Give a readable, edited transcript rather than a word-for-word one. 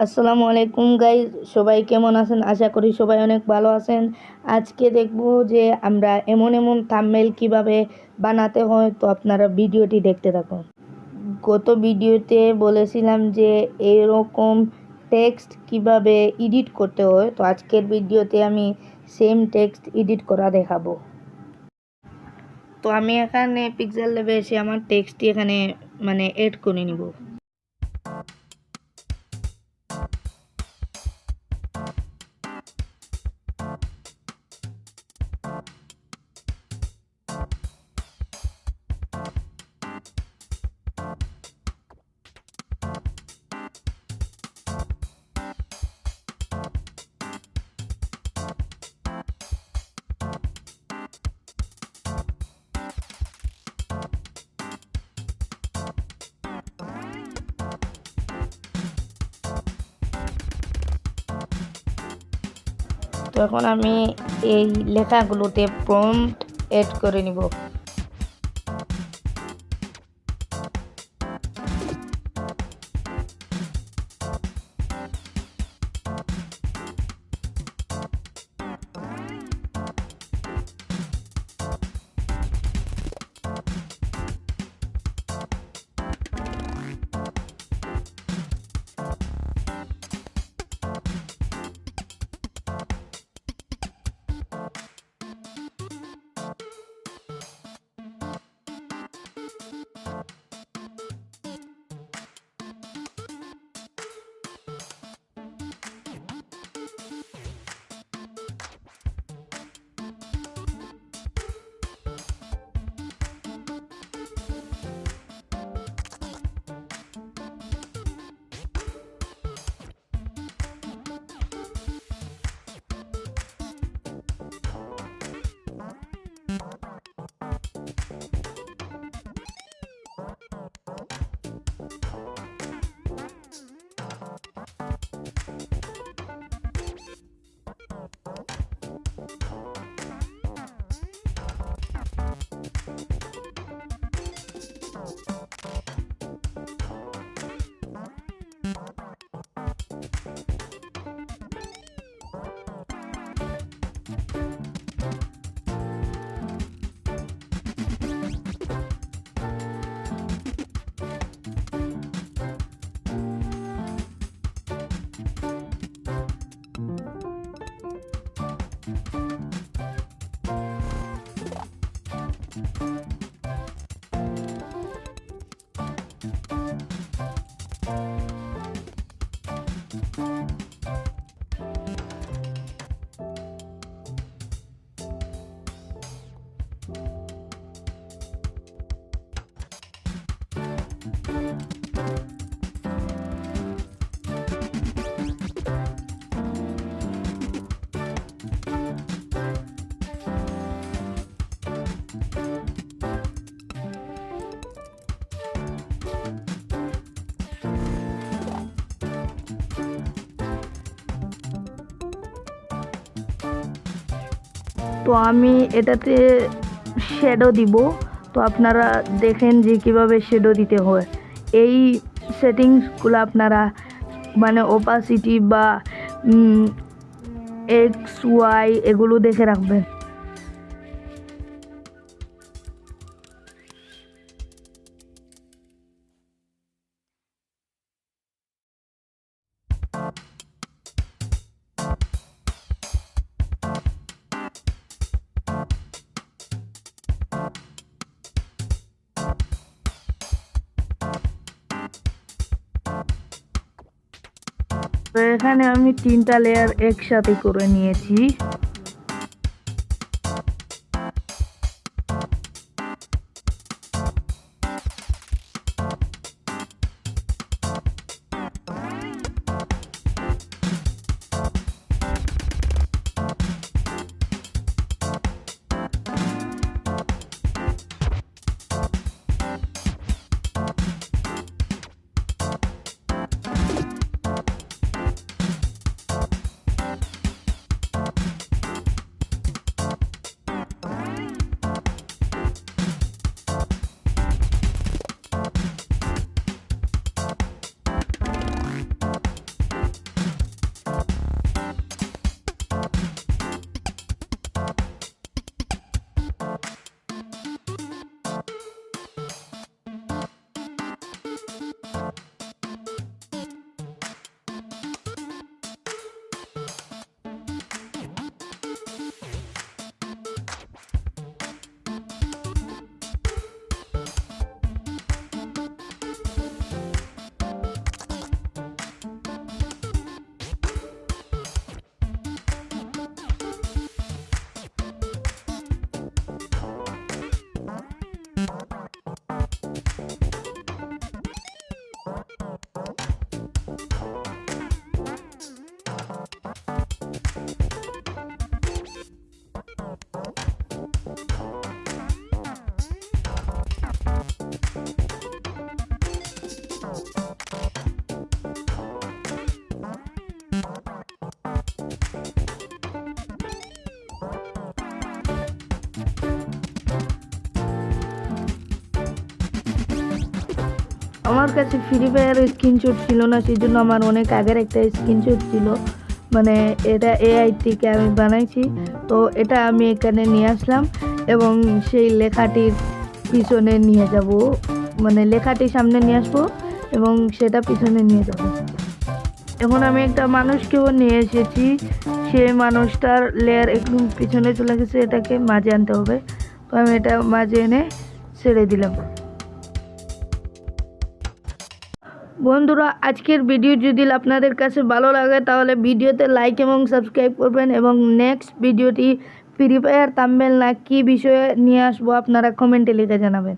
আসসালামু আলাইকুম গাইজ, সবাই কেমন আছেন? আশা করি সবাই অনেক ভালো আছেন। আজকে দেখব যে আমরা এমন এমন থাম্বনেইল কিভাবে বানাতে হয়, তো আপনারা ভিডিওটি দেখতে থাকুন। গত ভিডিওতে বলেছিলাম যে এরকম টেক্সট কিভাবে এডিট করতে হয়, তো আজকের ভিডিওতে আমি সেম টেক্সট এডিট করা দেখাবো। তো আমি এখানে পিক্সেল ল্যাবে এসে আমার টেক্সটটি এখানে এড করে নিব। তো এখন আমি এই লেখাগুলোতে প্রম্পট এড করে নিব। তো আমি এটাতে শ্যাডো দিব। তো আপনারা দেখেন যে কিভাবে শ্যাডো দিতে হয়। এই সেটিংসগুলো আপনারা ওপাসিটি বা এক্স ওয়াই এগুলো দেখে রাখবেন। তো এখানে আমি 3টা লেয়ার একসাথে করে নিয়েছি। আমার কাছে ফ্রি ফায়ারের স্ক্রিনশট ছিল না, সেই জন্য আমার অনেক আগের একটা স্ক্রিনশট ছিল, মানে এটা এআই থেকে আমি বানাইছি। তো এটা আমি এখানে নিয়ে আসলাম এবং সেই লেখাটির পিছনে নিয়ে যাব, মানে লেখাটি সামনে নিয়ে আসবো এবং সেটা পিছনে নিয়ে যাব। এখন আমি একটা মানুষকেও নিয়ে এসেছি, সেই মানুষটার লেয়ার একদম পিছনে চলে গেছে, এটাকে মাঝে আনতে হবে। তো আমি এটা মাঝে এনে ছেড়ে দিলাম। বন্ধুরা, আজকের ভিডিও যদি আপনাদের কাছে ভালো লাগে তাহলে ভিডিওতে লাইক এবং সাবস্ক্রাইব করবেন এবং নেক্সট ভিডিওটি ফ্রি ফায়ার থাম্বনেল না কী বিষয়ে নিয়ে আসবো আপনারা কমেন্টে লিখে জানাবেন।